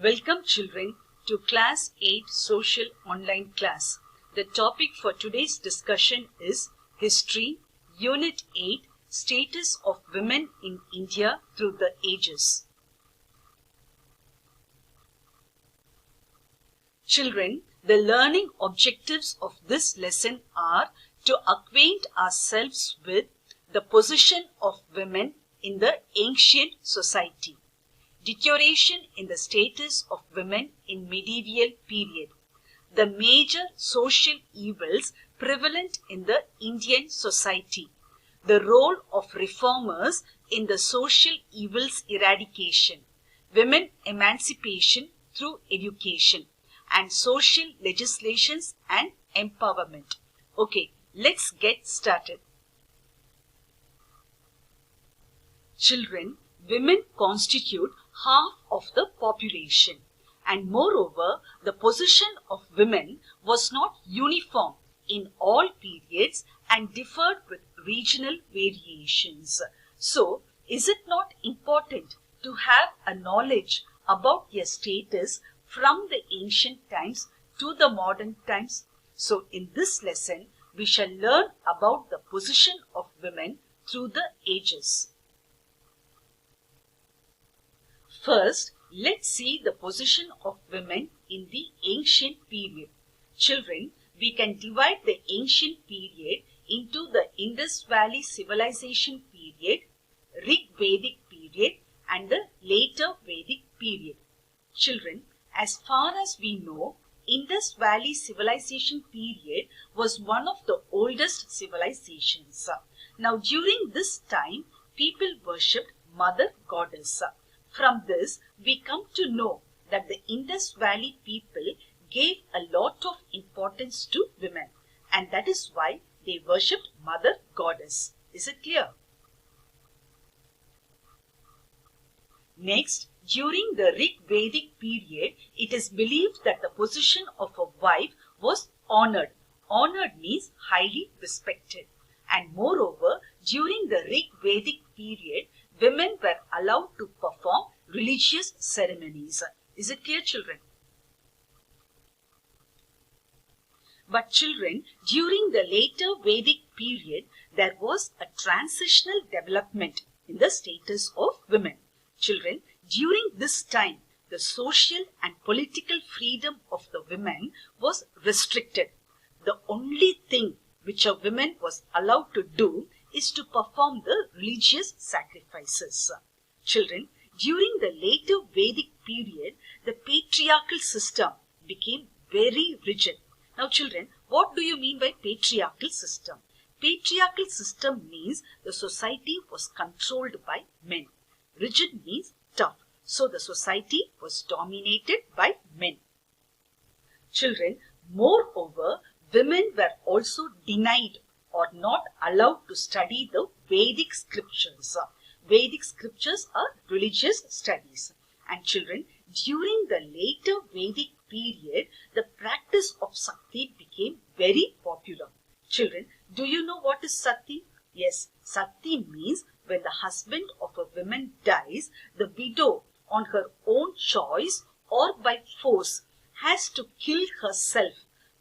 Welcome children to Class 8 Social Online Class. The topic for today's discussion is History, Unit 8, Status of Women in India Through the Ages. Children, the learning objectives of this lesson are to acquaint ourselves with the position of women in the ancient society, deterioration in the status of women in medieval period, the major social evils prevalent in the Indian society, the role of reformers in the social evils eradication, women emancipation through education, and social legislations and empowerment. Okay, let's get started. Children, women constitute half of the population, and moreover, the position of women was not uniform in all periods and differed with regional variations. So, is it not important to have a knowledge about their status from the ancient times to the modern times? So, in this lesson, we shall learn about the position of women through the ages. First, let's see the position of women in the ancient period. Children, we can divide the ancient period into the Indus Valley Civilization period, Rig Vedic period, and the later Vedic period. Children, as far as we know, Indus Valley Civilization period was one of the oldest civilizations. Now, during this time, people worshipped Mother Goddess. From this, we come to know that the Indus Valley people gave a lot of importance to women, and that is why they worshipped Mother Goddess. Is it clear? Next, during the Rig Vedic period, it is believed that the position of a wife was honored. Honored means highly respected. And moreover, during the Rig Vedic period, women were allowed to perform religious ceremonies. Is it clear, children? But children, during the later Vedic period, there was a transitional development in the status of women. Children, during this time, the social and political freedom of the women was restricted. The only thing which a woman was allowed to do is to perform the religious sacrifices. Children, during the later Vedic period, the patriarchal system became very rigid. Now children, what do you mean by patriarchal system? Patriarchal system means the society was controlled by men. Rigid means tough. So the society was dominated by men. Children, moreover, women were also denied or not allowed to study the Vedic scriptures. Vedic scriptures are religious studies. And children, during the later Vedic period, the practice of Sati became very popular. Children, do you know what is Sati? Yes, Sati means when the husband of a woman dies, the widow on her own choice or by force has to kill herself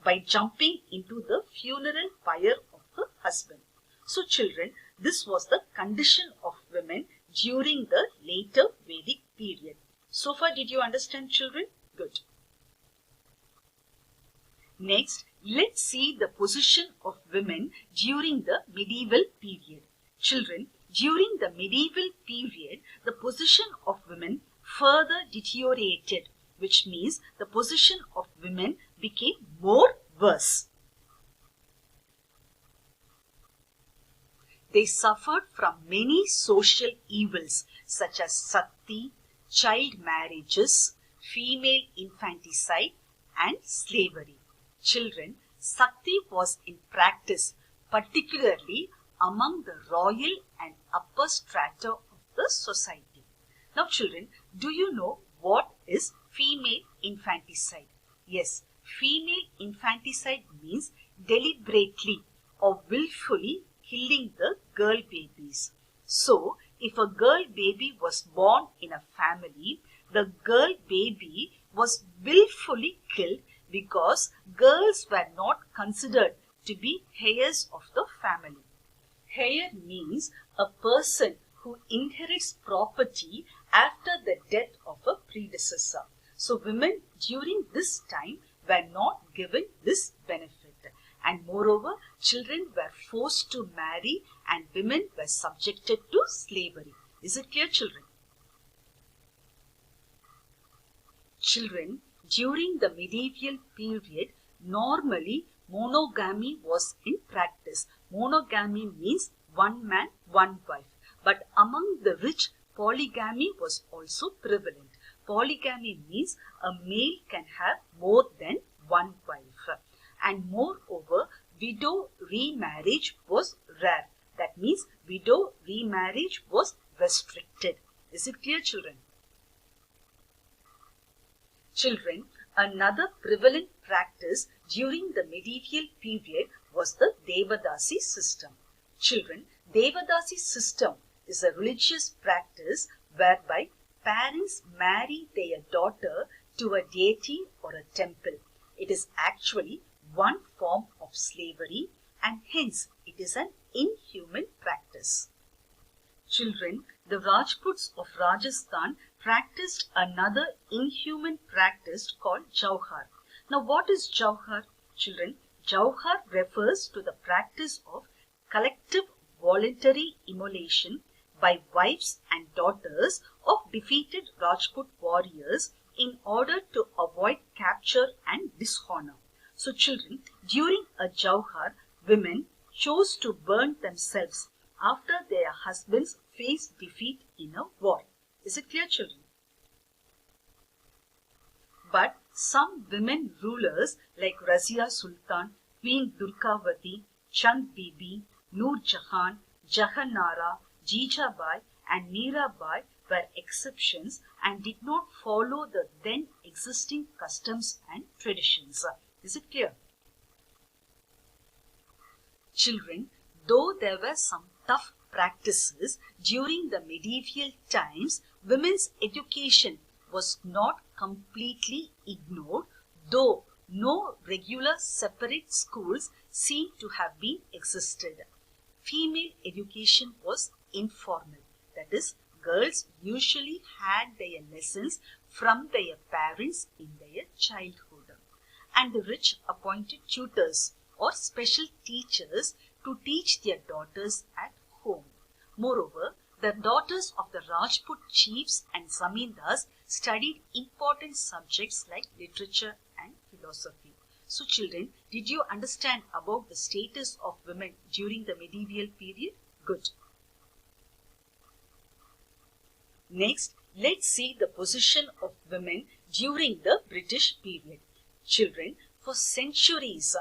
by jumping into the funeral pyre of her husband. So children, this was the condition of women during the later Vedic period. So far, did you understand, children? Good. Next, let's see the position of women during the medieval period. Children, during the medieval period, the position of women further deteriorated, which means the position of women became more worse. They suffered from many social evils such as sati, child marriages, female infanticide, and slavery. Children, sati was in practice particularly among the royal and upper strata of the society. Now children, do you know what is female infanticide? Yes, female infanticide means deliberately or willfully killing the girl babies. So, if a girl baby was born in a family, the girl baby baby was willfully killed because girls were not considered to be heirs of the family. Heir means a person who inherits property after the death of a predecessor. So women during this time were not given this benefit. And moreover, children were forced to marry and women were subjected to slavery. Is it clear, children? Children, during the medieval period, normally monogamy was in practice. Monogamy means one man, one wife. But among the rich, polygamy was also prevalent. Polygamy means a male can have more than one wife. And moreover, widow remarriage was rare. That means widow remarriage was restricted. Is it clear, children? Children, another prevalent practice during the medieval period was the Devadasi system. Children, Devadasi system is a religious practice whereby parents marry their daughter to a deity or a temple. It is actually one form of slavery and hence it is an inhuman practice. Children, the Rajputs of Rajasthan practiced another inhuman practice called Jauhar. Now what is Jauhar? Children, Jauhar refers to the practice of collective voluntary immolation by wives and daughters of defeated Rajput warriors in order to avoid capture and dishonor. So children, during a Jauhar, women chose to burn themselves after their husbands faced defeat in a war. Is it clear, children? But some women rulers like Razia Sultan, Queen Durgavati, Chand Bibi, Noor Jahan, Jahanara, Jijabai and Mirabai were exceptions and did not follow the then existing customs and traditions. Is it clear? Children, though there were some tough practices during the medieval times, women's education was not completely ignored, though no regular separate schools seem to have been existed. Female education was informal. That is, girls usually had their lessons from their parents in their childhood. And the rich appointed tutors or special teachers to teach their daughters at home. Moreover, the daughters of the Rajput chiefs and zamindars studied important subjects like literature and philosophy. So children, did you understand about the status of women during the medieval period? Good. Next, let's see the position of women during the British period. Children, for centuries,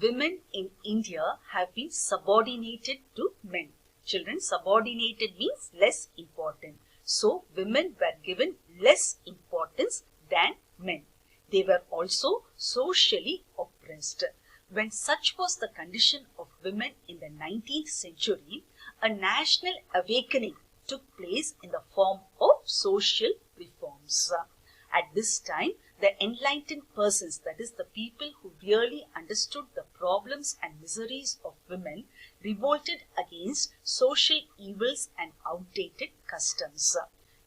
women in India have been subordinated to men. Children, subordinated means less important. So, women were given less importance than men. They were also socially oppressed. When such was the condition of women in the 19th century, a national awakening took place in the form of social reforms. At this time, the enlightened persons, that is the people who really understood the problems and miseries of women, revolted against social evils and outdated customs.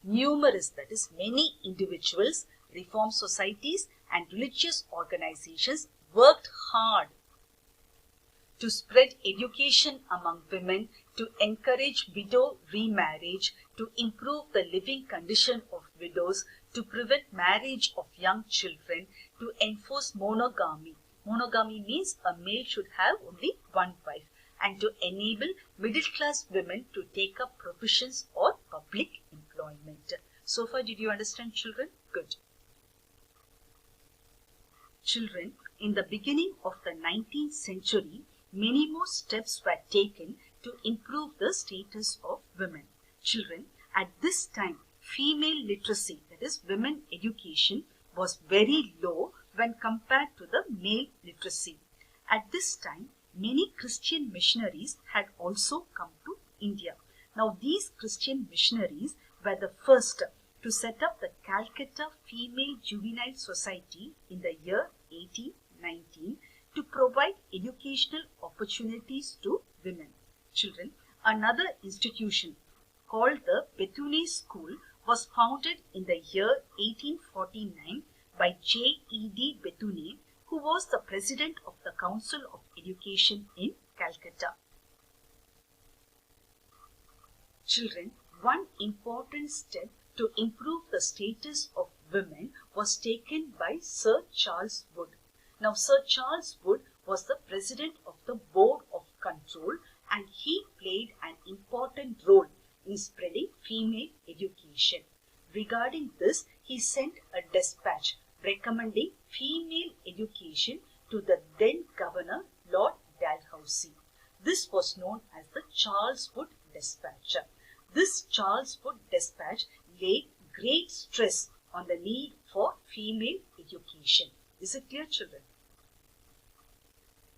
Numerous, that is many individuals, reform societies and religious organizations worked hard to spread education among women, to encourage widow remarriage, to improve the living condition of widows, to prevent marriage of young children, to enforce monogamy. Monogamy means a male should have only one wife, and to enable middle-class women to take up professions or public employment. So far, did you understand, children? Good. Children, in the beginning of the 19th century, many more steps were taken to improve the status of women. Children, at this time, female literacy, that is women education, was very low when compared to the male literacy. At this time, many Christian missionaries had also come to India. Now, these Christian missionaries were the first to set up the Calcutta Female Juvenile Society in the year 1819 to provide educational opportunities to women. Children, another institution called the Bethune School was founded in the year 1849 by J.E.D. Bethune, who was the president of the Council of Education in Calcutta. Children, one important step to improve the status of women was taken by Sir Charles Wood. Now, Sir Charles Wood was the president of the Board of Control, and he played an important role in spreading female education. Regarding this, he sent a dispatch recommending female education to the then Governor Lord Dalhousie. This was known as the Charles Wood Dispatch. This Charles Wood Dispatch laid great stress on the need for female education. Is it clear, children?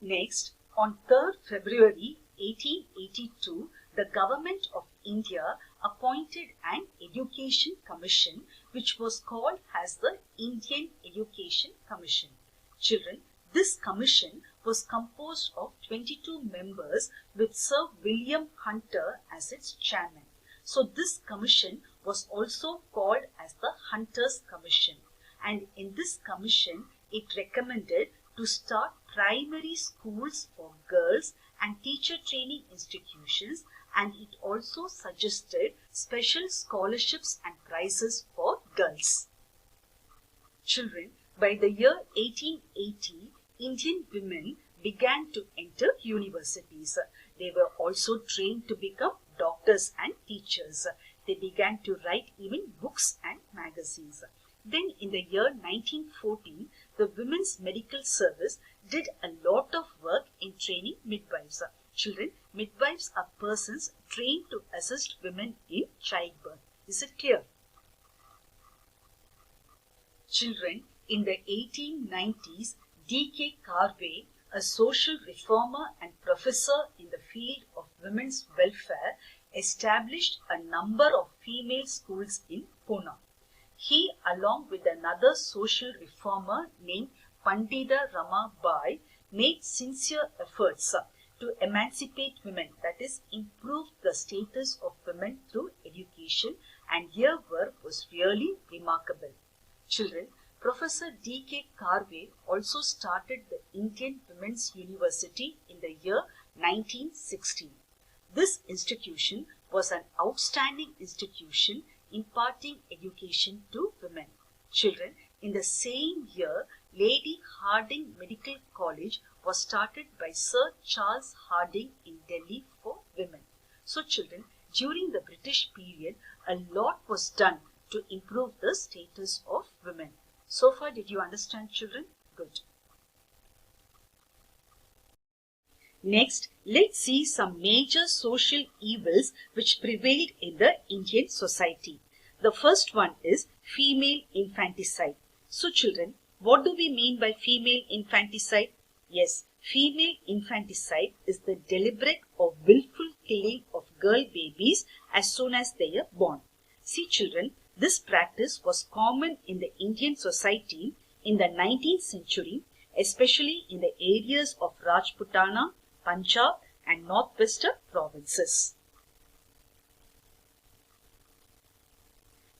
Next, on 3rd February 1882, the Government of India appointed an education commission which was called as the Indian Education Commission. Children, this commission was composed of 22 members with Sir William Hunter as its chairman. So this commission was also called as the Hunter's Commission, and in this commission it recommended to start primary schools for girls and teacher training institutions, and it also suggested special scholarships and prizes for girls. Children, by the year 1880, Indian women began to enter universities. They were also trained to become doctors and teachers. They began to write even books and magazines. Then in the year 1914, the Women's Medical Service did a lot of work in training midwives. Children, midwives are persons trained to assist women in childbirth. Is it clear? Children, in the 1890s, D.K. Karve, a social reformer and professor in the field of women's welfare, established a number of female schools in Pune. He, along with another social reformer named Pandita Rama Bai, made sincere efforts to emancipate women, that is, improve the status of women through education, and their work was really remarkable. Children, Professor D.K. Karve also started the Indian Women's University in the year 1916. This institution was an outstanding institution imparting education to women. Children, in the same year, Lady Hardinge Medical College was started by Sir Charles Hardinge in Delhi for women. So children, during the British period, a lot was done to improve the status of women. So far, did you understand, children? Good. Next, let's see some major social evils which prevailed in the Indian society. The first one is female infanticide. So children, what do we mean by female infanticide? Yes, female infanticide is the deliberate or willful killing of girl babies as soon as they are born. See children, this practice was common in the Indian society in the 19th century, especially in the areas of Rajputana, Punjab and northwestern provinces.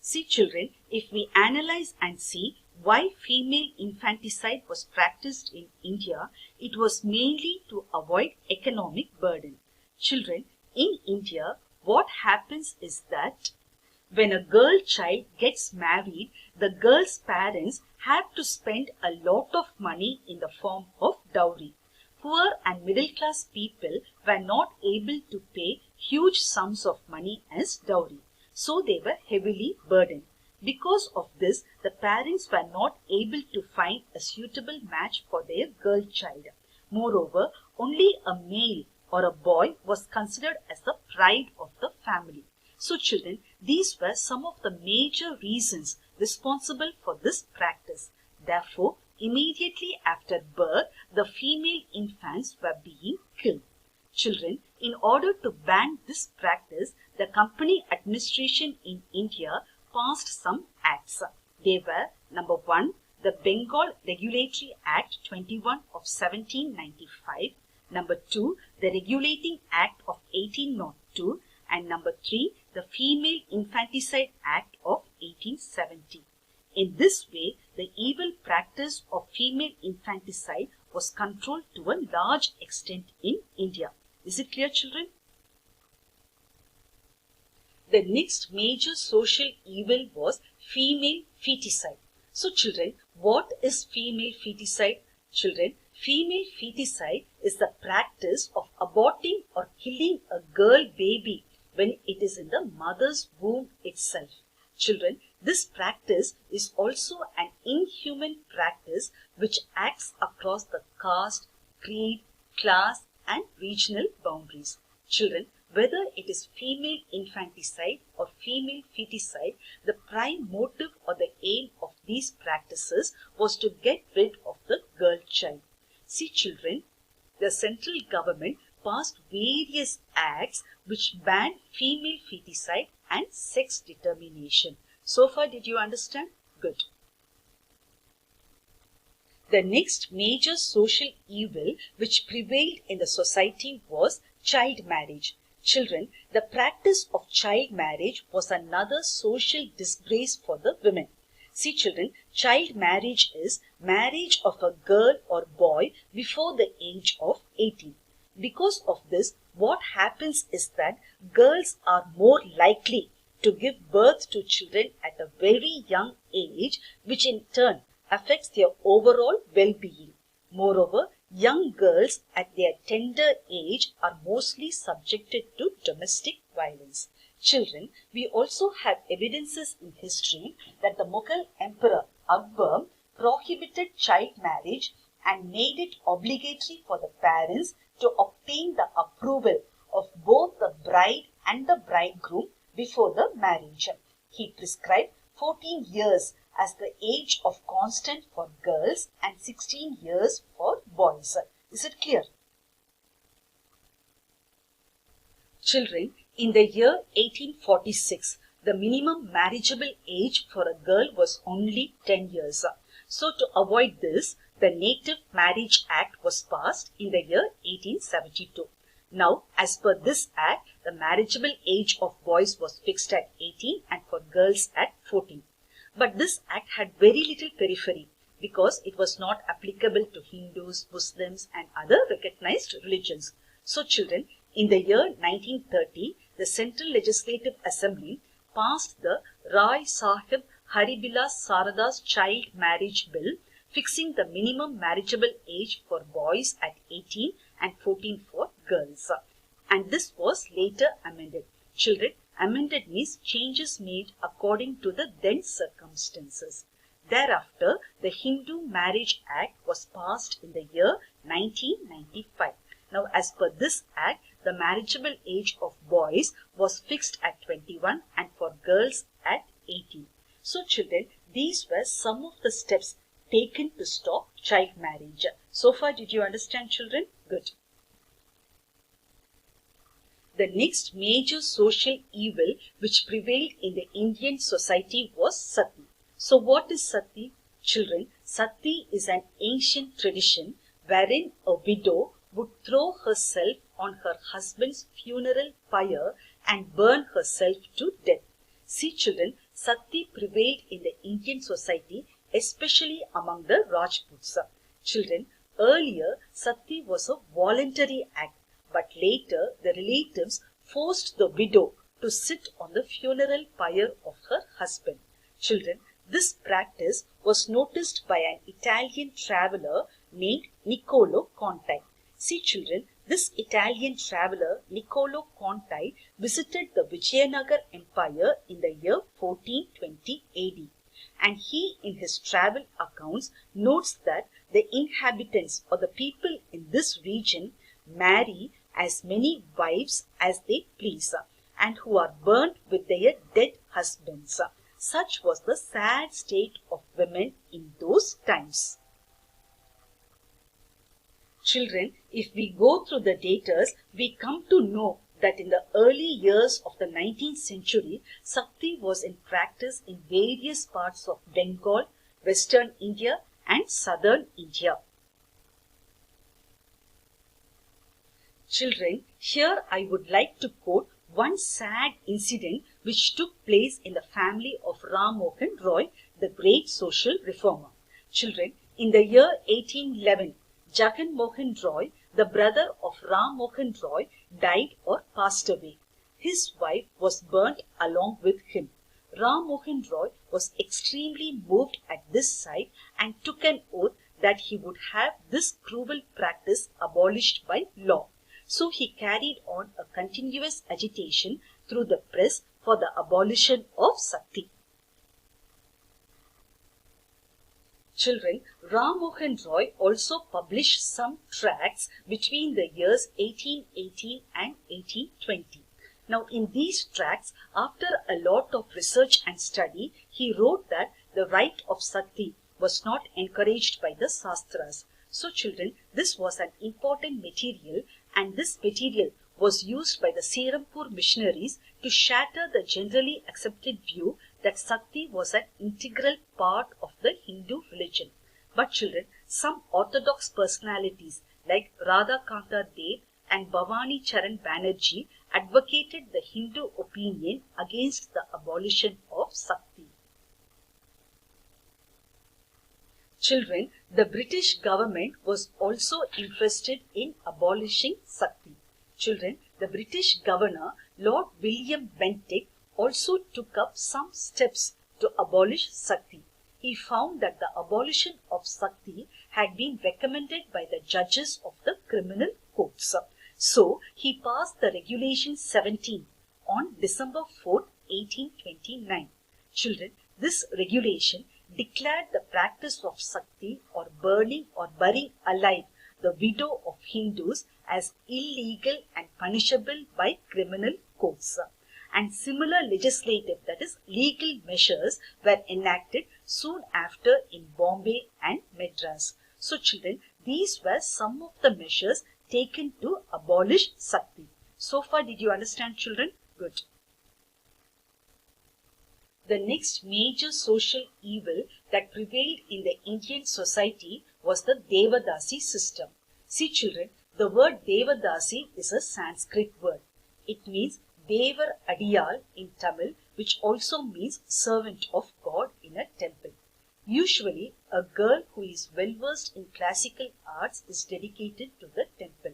See children, if we analyze and see why female infanticide was practiced in India, it was mainly to avoid economic burden. Children, in India, what happens is that when a girl child gets married, the girl's parents have to spend a lot of money in the form of dowry. Poor and middle class people were not able to pay huge sums of money as dowry, so they were heavily burdened. Because of this, the parents were not able to find a suitable match for their girl child. Moreover, only a male or a boy was considered as the pride of the family. So children, these were some of the major reasons responsible for this practice. Therefore, immediately after birth, the female infants were being killed. Children, in order to ban this practice, the company administration in India passed some acts. They were number 1, the Bengal Regulatory Act 21 of 1795, number 2, the Regulating Act of 1802, and number 3, the Female Infanticide Act of 1870. In this way, the evil practice of female infanticide was controlled to a large extent in India. Is it clear, children? The next major social evil was female feticide. So, children, what is female feticide? Children, female feticide is the practice of aborting or killing a girl baby when it is in the mother's womb itself. Children, this practice is also an inhuman practice which acts across the caste, creed, class and regional boundaries. Children, whether it is female infanticide or female feticide, the prime motive or the aim of these practices was to get rid of the girl child. See, children, the central government passed various acts which banned female feticide and sex determination. So far, did you understand? Good. The next major social evil which prevailed in the society was child marriage. Children, the practice of child marriage was another social disgrace for the women. See, children, child marriage is marriage of a girl or boy before the age of 18. Because of this, what happens is that girls are more likely to give birth to children at a very young age, which in turn affects their overall well-being. Moreover, young girls at their tender age are mostly subjected to domestic violence. Children, we also have evidences in history that the Mughal Emperor Akbar prohibited child marriage and made it obligatory for the parents to obtain the approval of both the bride and the bridegroom before the marriage. He prescribed 14 years as the age of consent for girls and 16 years for boys. Is it clear? Children, in the year 1846, the minimum marriageable age for a girl was only 10 years. So to avoid this, the Native Marriage Act was passed in the year 1872. Now, as per this act, the marriageable age of boys was fixed at 18 and for girls at 14. But this act had very little periphery because it was not applicable to Hindus, Muslims and other recognized religions. So, children, in the year 1930, the Central Legislative Assembly passed the Rai Sahib Haribilas Sarada's Child Marriage Bill, fixing the minimum marriageable age for boys at 18 and 14 for girls. And this was later amended. Children, amended means changes made according to the then circumstances. Thereafter, the Hindu Marriage Act was passed in the year 1995. Now, as per this act, the marriageable age of boys was fixed at 21 and for girls at 18. So, children, these were some of the steps taken to stop child marriage. So far, did you understand, children? Good. The next major social evil which prevailed in the Indian society was sati. So what is sati? Children, sati is an ancient tradition wherein a widow would throw herself on her husband's funeral pyre and burn herself to death. See, children, sati prevailed in the Indian society, especially among the Rajputs. Children, earlier sati was a voluntary act, but later the relatives forced the widow to sit on the funeral pyre of her husband. Children, this practice was noticed by an Italian traveller named Niccolo Conti. See, children, this Italian traveller Niccolo Conti visited the Vijayanagar Empire in the year 1420 AD. And he, in his travel accounts, notes that the inhabitants or the people in this region marry as many wives as they please and who are burnt with their dead husbands. Such was the sad state of women in those times. Children, if we go through the datas, we come to know that in the early years of the 19th century, Sakti was in practice in various parts of Bengal, Western India and Southern India. Children, here I would like to quote one sad incident which took place in the family of Ram Mohan Roy, the great social reformer. Children, in the year 1811, Jagan Mohan Roy, the brother of Ram Mohan Roy, died or passed away. His wife was burnt along with him. Ram Mohan Roy was extremely moved at this sight and took an oath that he would have this cruel practice abolished by law. So he carried on a continuous agitation through the press for the abolition of Sakti. Children, Ram Mohan Roy also published some tracts between the years 1818 and 1820. Now, in these tracts, after a lot of research and study, he wrote that the right of Sakti was not encouraged by the Shastras. So, children, this was an important material, and this material was used by the Serampore missionaries to shatter the generally accepted view that Sakti was an integral part of the Hindu religion. But children, some orthodox personalities like Radhakanta Dev and Bhavani Charan Banerjee advocated the Hindu opinion against the abolition of Sakti. Children, the British government was also interested in abolishing Sakti. Children, the British governor, Lord William Bentinck, also took up some steps to abolish Sakti. He found that the abolition of Sakti had been recommended by the judges of the criminal courts. So, he passed the Regulation 17 on December 4, 1829. Children, this regulation declared the practice of Sakti or burning or burying alive the widow of Hindus as illegal and punishable by criminal courts. And similar legislative, that is legal measures were enacted soon after in Bombay and Madras. So children, these were some of the measures taken to abolish Sakti. So far, did you understand, children? Good. The next major social evil that prevailed in the Indian society was the Devadasi system. See children, the word Devadasi is a Sanskrit word. It means Devar Adiyal in Tamil, which also means servant of God in a temple. Usually, a girl who is well versed in classical arts is dedicated to the temple.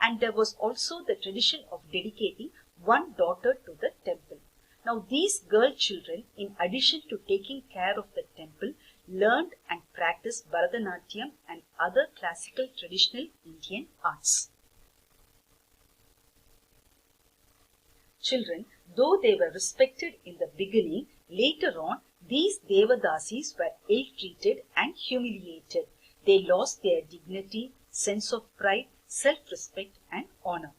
And there was also the tradition of dedicating one daughter to the temple. Now, these girl children, in addition to taking care of the temple, learned and practiced Bharatanatyam and other classical traditional Indian arts. Children, though they were respected in the beginning, later on, these Devadasis were ill-treated and humiliated. They lost their dignity, sense of pride, self-respect and honor.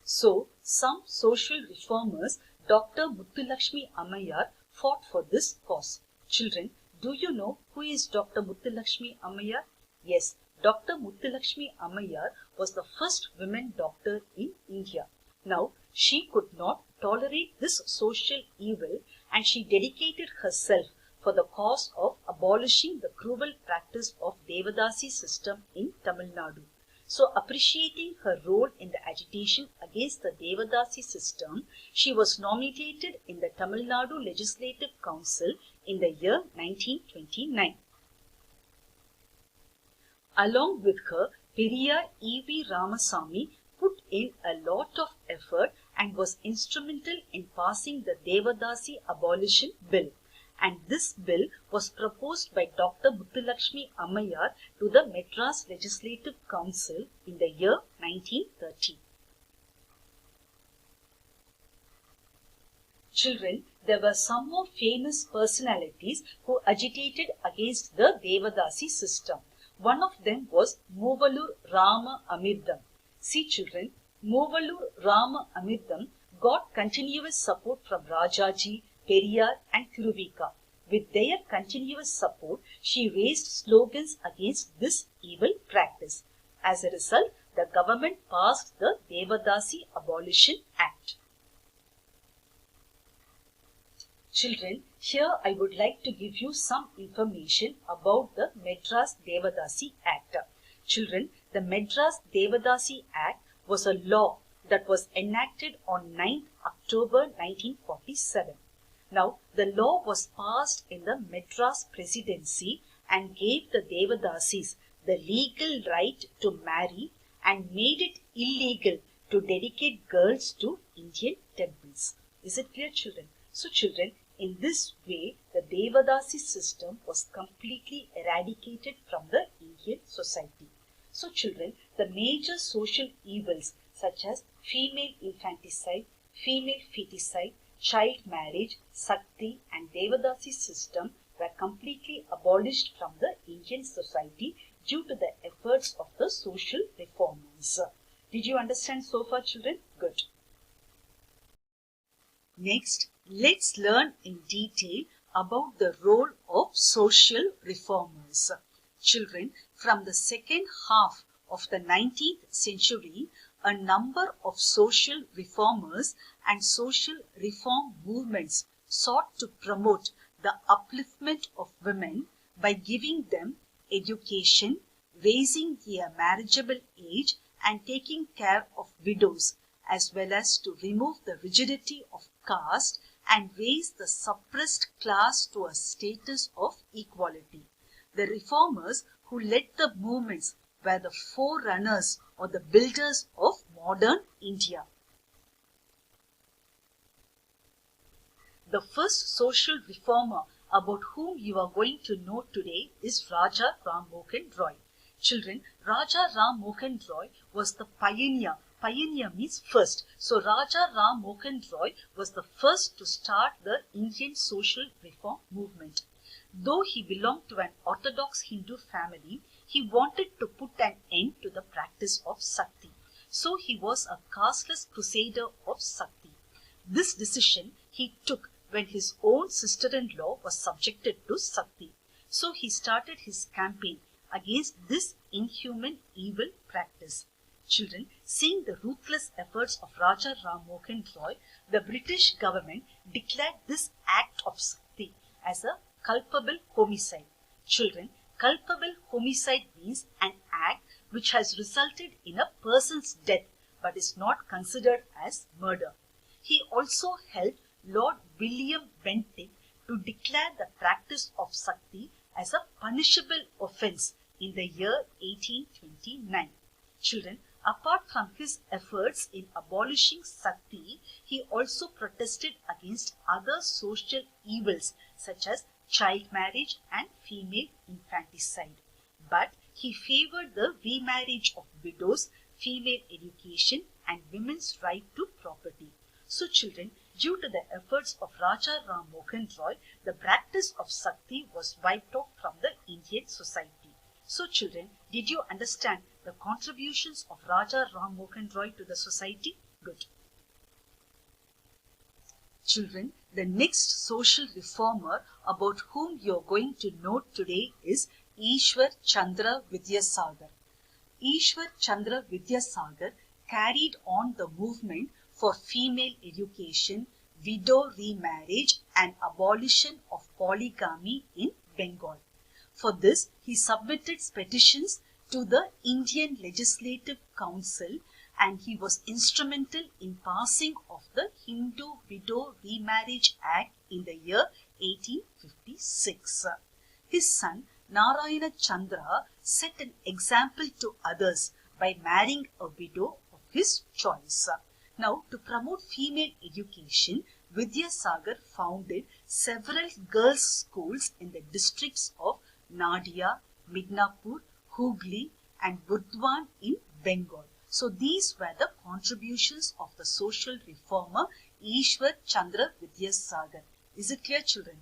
So, some social reformers, Dr. Muthulakshmi Ammayar, fought for this cause. Children, do you know who is Dr. Muthulakshmi Ammayar? Yes, Dr. Muthulakshmi Ammayar was the first woman doctor in India. Now, she could not tolerate this social evil and she dedicated herself for the cause of abolishing the cruel practice of Devadasi system in Tamil Nadu. So, appreciating her role in the agitation against the Devadasi system, she was nominated in the Tamil Nadu Legislative Council in the year 1929. Along with her, Periyar E.V. Ramasamy put in a lot of effort and was instrumental in passing the Devadasi Abolition Bill. And this bill was proposed by Dr. Muthulakshmi Ammayar to the Madras Legislative Council in the year 1930. Children, there were some more famous personalities who agitated against the Devadasi system. One of them was Moovalur Rama Amirdam. See children, Moovalur Rama Amirdam got continuous support from Rajaji, Periyar and Thiruvika. With their continuous support, she raised slogans against this evil practice. As a result, the government passed the Devadasi Abolition Act. Children, here I would like to give you some information about the Madras Devadasi Act. Children, the Madras Devadasi Act was a law that was enacted on 9th October 1947. Now, the law was passed in the Madras Presidency and gave the Devadasis the legal right to marry and made it illegal to dedicate girls to Indian temples. Is it clear, children? So, children, in this way, the Devadasi system was completely eradicated from the Indian society. So, children, the major social evils such as female infanticide, female feticide, child marriage, Sakti and Devadasi system were completely abolished from the Indian society due to the efforts of the social reformers. Did you understand so far, children? Good. Next, let's learn in detail about the role of social reformers. Children, from the second half of the 19th century, a number of social reformers and social reform movements sought to promote the upliftment of women by giving them education, raising their marriageable age, and taking care of widows, as well as to remove the rigidity of caste and raise the suppressed class to a status of equality. The reformers who led the movements were the forerunners or the builders of modern India. The first social reformer about whom you are going to know today is Raja Ram Mohan Roy. Children, Raja Ram Mohan Roy was the pioneer. Pioneer means first. So, Raja Ram Mohan Roy was the first to start the Indian social reform movement. Though he belonged to an orthodox Hindu family, he wanted to put an end to the practice of Sakti. So, he was a casteless crusader of Sakti. This decision he took when his own sister-in-law was subjected to Sakti. So, he started his campaign against this inhuman evil practice. Children, seeing the ruthless efforts of Raja Ram Mohan Roy, the British government declared this act of Sakti as a culpable homicide. Children, culpable homicide means an act which has resulted in a person's death but is not considered as murder. He also helped Lord William Bentinck to declare the practice of Sakti as a punishable offence in the year 1829. Children, apart from his efforts in abolishing Sakti, he also protested against other social evils such as child marriage and female infanticide. But he favored the remarriage of widows, female education and women's right to property. So children, due to the efforts of Raja Ram Mohan Roy, the practice of Sakti was wiped out from the Indian society. So children, did you understand the contributions of Raja Ram Mohan Roy to the society? Good. Children, the next social reformer about whom you are going to know today is Ishwar Chandra Vidyasagar. Ishwar Chandra Vidyasagar carried on the movement for female education, widow remarriage and abolition of polygamy in Bengal. For this, he submitted petitions to the Indian Legislative Council and he was instrumental in passing of the Hindu Widow Remarriage Act in the year 1856. His son Narayana Chandra set an example to others by marrying a widow of his choice. Now, to promote female education, Vidyasagar founded several girls' schools in the districts of Nadia, Midnapur, Hooghly and Burdwan in Bengal. So, these were the contributions of the social reformer Ishwar Chandra Vidyasagar. Is it clear, children?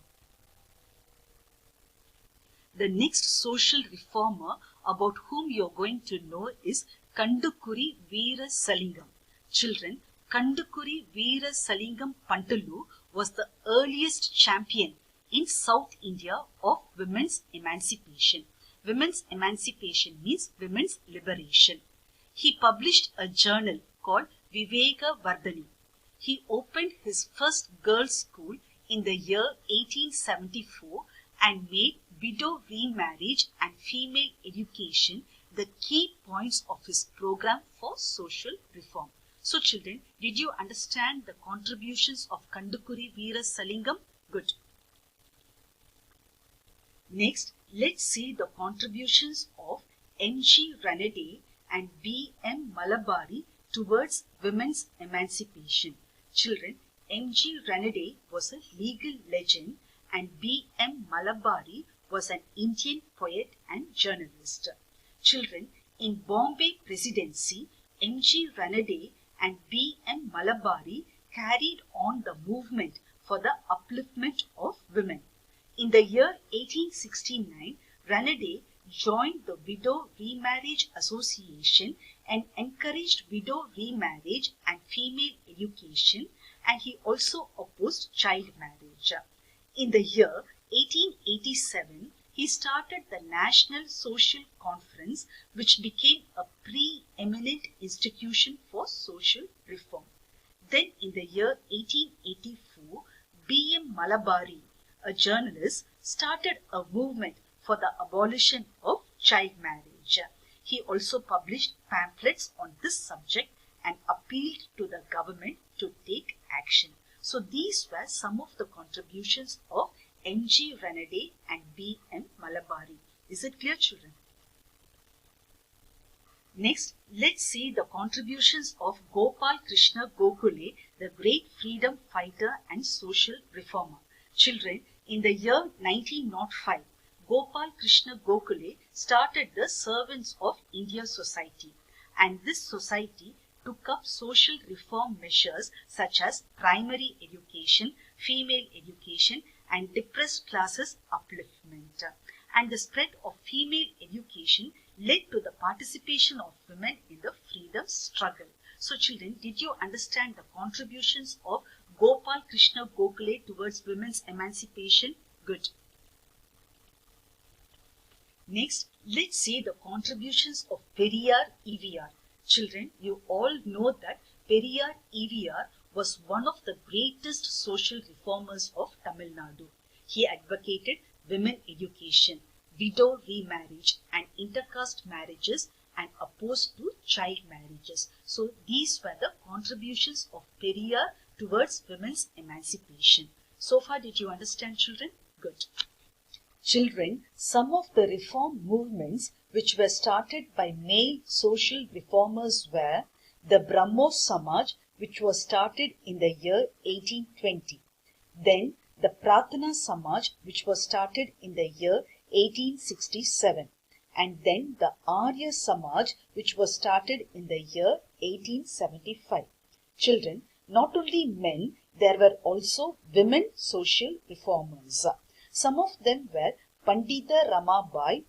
The next social reformer about whom you are going to know is Kandukuri Veera Salingam. Children, Kandukuri Veera Salingam Pantulu was the earliest champion in South India of women's emancipation. Women's emancipation means women's liberation. he published a journal called Viveka Vardhani. He opened his first girls' school in the year 1874 and made widow remarriage and female education the key points of his program for social reform. So children, did you understand the contributions of Kandukuri Veera Salingam? Good. Next, let's see the contributions of M.G. Ranade and B.M. Malabari towards women's emancipation. Children, M.G. Ranade was a legal legend and B.M. Malabari was an Indian poet and journalist. Children, in Bombay Presidency, M.G. Ranade and B.M. Malabari carried on the movement for the upliftment of women. In the year 1869, Ranade joined the Widow Remarriage Association and encouraged widow remarriage and female education, and he also opposed child marriage. In the year 1887, he started the National Social Conference, which became a pre-eminent institution for social reform. Then in the year 1884, B.M. Malabari, a journalist, started a movement for the abolition of child marriage. He also published pamphlets on this subject and appealed to the government to take action. So these were some of the contributions of M.G. Ranade and B.M. Malabari. Is it clear, children? Next, let's see the contributions of Gopal Krishna Gokhale, the great freedom fighter and social reformer. Children, in the year 1905, Gopal Krishna Gokhale started the Servants of India Society, and this society took up social reform measures such as primary education, female education, and depressed classes upliftment. And the spread of female education led to the participation of women in the freedom struggle. So children, did you understand the contributions of Gopal Krishna Gokhale towards women's emancipation? Good. Next, let's see the contributions of Periyar EVR. Children, you all know that Periyar EVR was one of the greatest social reformers of Tamil Nadu. He advocated women education, widow remarriage and intercaste marriages and opposed to child marriages. So these were the contributions of Periyar towards women's emancipation. So far, did you understand, children? Good. Children, some of the reform movements which were started by male social reformers were the Brahmo Samaj, which was started in the year 1820. Then the Pratana Samaj, which was started in the year 1867. And then the Arya Samaj, which was started in the year 1875. Children, not only men, there were also women social reformers. Some of them were Pandita Ramabai,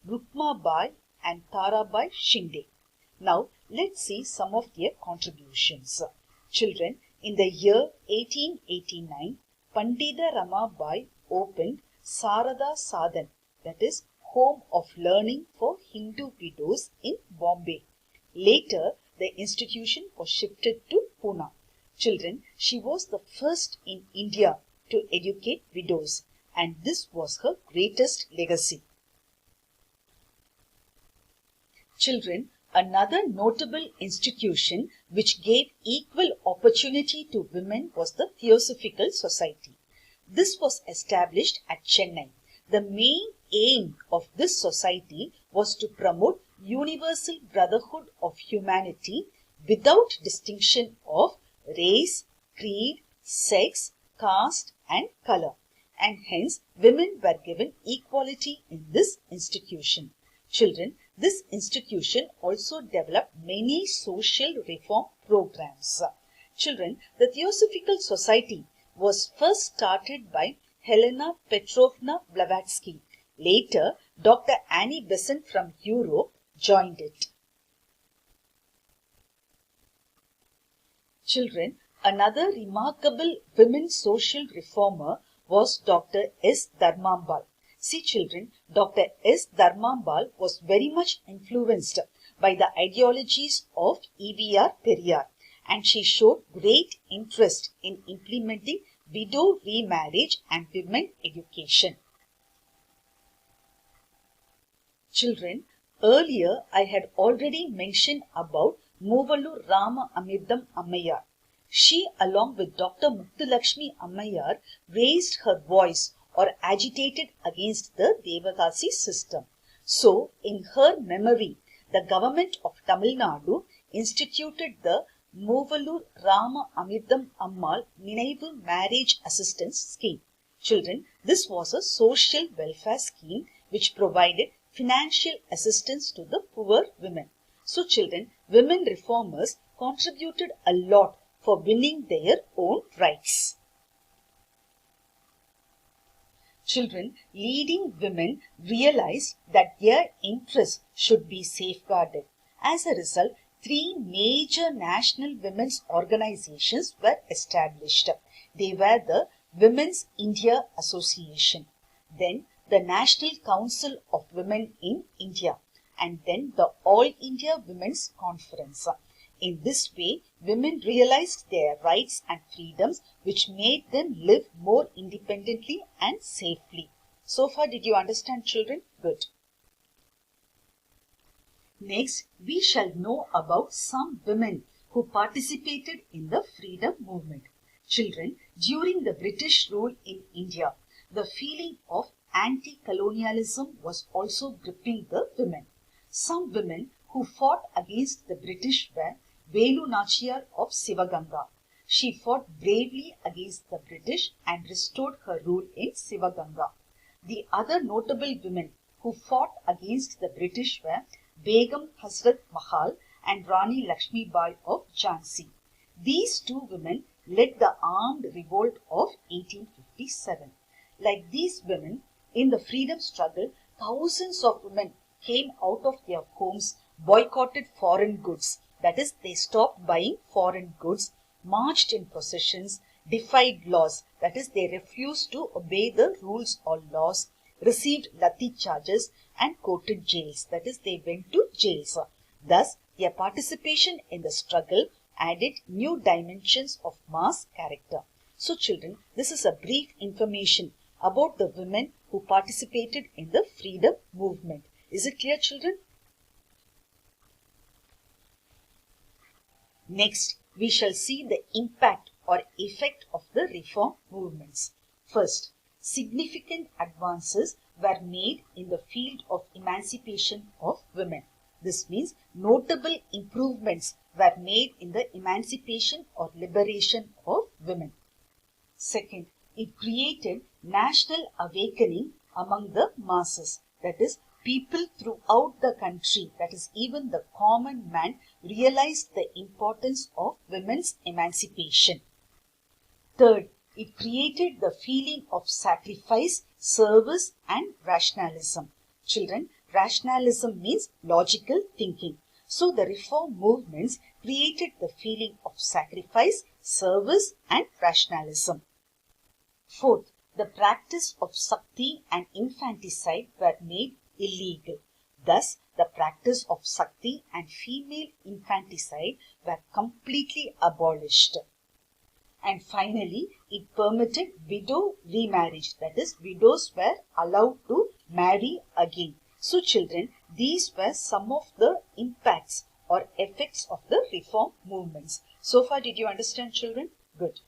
Rukmabai and Tarabai Shinde. Now, let's see some of their contributions. Children, in the year 1889, Pandita Ramabai opened Sarada Sadan, that is, Home of Learning for Hindu Widows in Bombay. Later, the institution was shifted to Pune. Children, she was the first in India to educate widows, and this was her greatest legacy. Children, another notable institution which gave equal opportunity to women was the Theosophical Society. This was established at Chennai. The main aim of this society was to promote universal brotherhood of humanity without distinction of race, creed, sex, caste and color. And hence women were given equality in this institution. Children, this institution also developed many social reform programs. Children, the Theosophical Society was first started by Helena Petrovna Blavatsky. Later, Dr. Annie Besant from Europe joined it. Children, another remarkable women social reformer was Dr. S. Dharmambal. See children, Dr. S. Dharmambal was very much influenced by the ideologies of E.V.R. Periyar, and she showed great interest in implementing widow remarriage and women education. Children, earlier I had already mentioned about Moovallur Rama Amirdam Ammayar. She, along with Dr. Muthulakshmi Ammayar, raised her voice or agitated against the Devadasi system. So, in her memory, the government of Tamil Nadu instituted the Moovallur Rama Amirdam Ammal Ninaivu Marriage Assistance Scheme. Children, this was a social welfare scheme which provided financial assistance to the poor women. So children, women reformers contributed a lot for winning their own rights. Children, leading women realized that their interests should be safeguarded. As a result, 3 major national women's organizations were established. They were the Women's India Association, then the National Council of Women in India, and then the All India Women's Conference. In this way, women realized their rights and freedoms, which made them live more independently and safely. So far, did you understand, children? Good. Next, we shall know about some women who participated in the freedom movement. Children, during the British rule in India, the feeling of anti-colonialism was also gripping the women. Some women who fought against the British were Velu Nachiyar of Sivaganga. She fought bravely against the British and restored her rule in Sivaganga. The other notable women who fought against the British were Begum Hasrat Mahal and Rani Lakshmi Bai of Jhansi. These 2 women led the armed revolt of 1857. Like these women, in the freedom struggle, thousands of women came out of their homes, boycotted foreign goods. That is, they stopped buying foreign goods, marched in processions, defied laws. That is, they refused to obey the rules or laws, received lathi charges and courted jails. That is, they went to jails. Thus, their participation in the struggle added new dimensions of mass character. So children, this is a brief information about the women who participated in the freedom movement. Is it clear, children? Next, we shall see the impact or effect of the reform movements. First, significant advances were made in the field of emancipation of women. This means notable improvements were made in the emancipation or liberation of women. Second, it created national awakening among the masses. That is, people throughout the country, that is, even the common man, realized the importance of women's emancipation. Third, it created the feeling of sacrifice, service and rationalism. Children, rationalism means logical thinking. So the reform movements created the feeling of sacrifice, service and rationalism. Fourth, the practice of Sakti and infanticide were made illegal. Thus, the practice of Sakti and female infanticide were completely abolished. And finally, it permitted widow remarriage. That is, widows were allowed to marry again. So children, these were some of the impacts or effects of the reform movements. So far, did you understand, children? Good.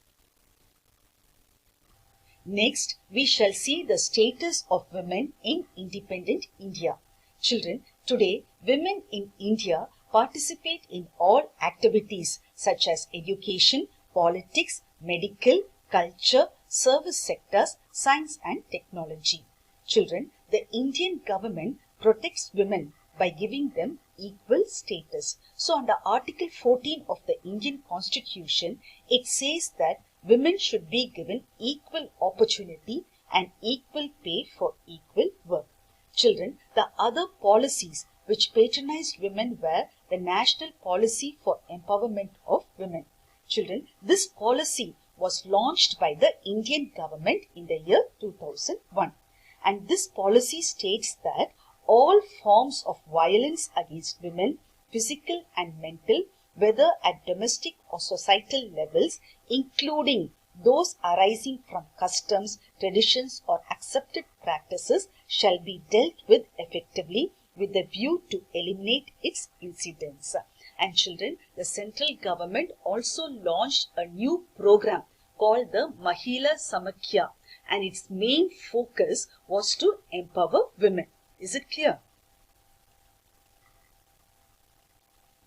Next, we shall see the status of women in independent India. Children, today, women in India participate in all activities such as education, politics, medical, culture, service sectors, science and technology. Children, the Indian government protects women by giving them equal status. So under Article 14 of the Indian Constitution, it says that women should be given equal opportunity and equal pay for equal work. Children, the other policies which patronized women were the National Policy for Empowerment of Women. Children, this policy was launched by the Indian government in the year 2001. And this policy states that all forms of violence against women, physical and mental, whether at domestic or societal levels, including those arising from customs, traditions, or accepted practices, shall be dealt with effectively with the view to eliminate its incidence. And children, the central government also launched a new program called the Mahila Samakhya, and its main focus was to empower women. Is it clear?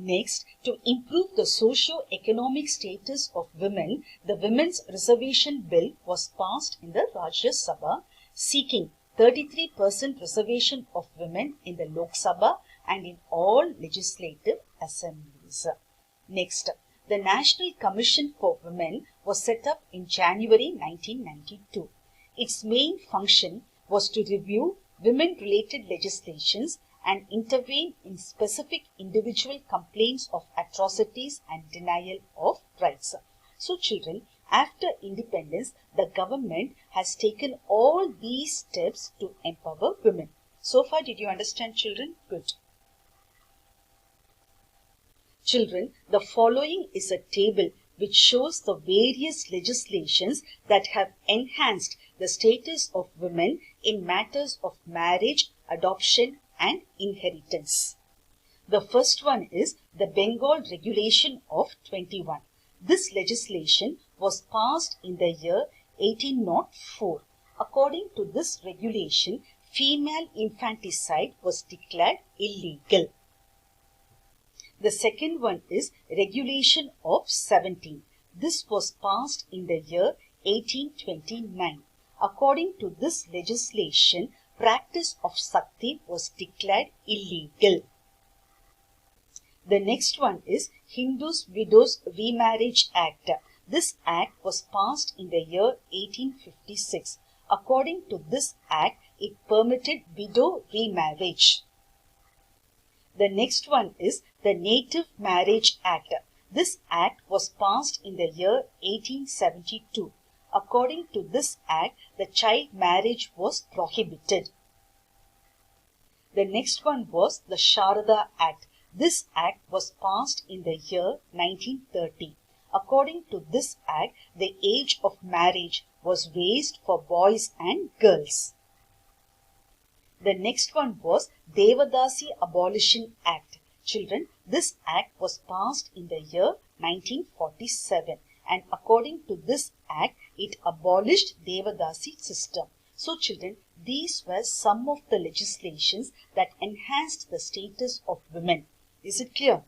Next, to improve the socio-economic status of women, the Women's Reservation Bill was passed in the Rajya Sabha, seeking 33% reservation of women in the Lok Sabha and in all legislative assemblies. Next, the National Commission for Women was set up in January 1992. Its main function was to review women-related legislations and intervene in specific individual complaints of atrocities and denial of rights. So children, after independence, the government has taken all these steps to empower women. So far, did you understand, children? Good. Children, the following is a table which shows the various legislations that have enhanced the status of women in matters of marriage, adoption, and inheritance. The first one is the Bengal Regulation of 21. This legislation was passed in the year 1804. According to this regulation, female infanticide was declared illegal. The second one is Regulation of 17. This was passed in the year 1829. According to this legislation, practice of Sakti was declared illegal. The next one is Hindus Widows Remarriage Act. This act was passed in the year 1856. According to this act, it permitted widow remarriage. The next one is the Native Marriage Act. This act was passed in the year 1872. According to this act, the child marriage was prohibited. The next one was the Sharada Act. This act was passed in the year 1930. According to this act, the age of marriage was raised for boys and girls. The next one was Devadasi Abolition Act. Children, this act was passed in the year 1947. And according to this act, it abolished Devadasi system. So children, these were some of the legislations that enhanced the status of women. Is it clear?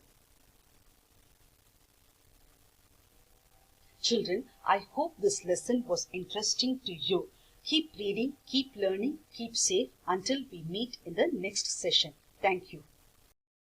Children, I hope this lesson was interesting to you. Keep reading, keep learning, keep safe until we meet in the next session. Thank you.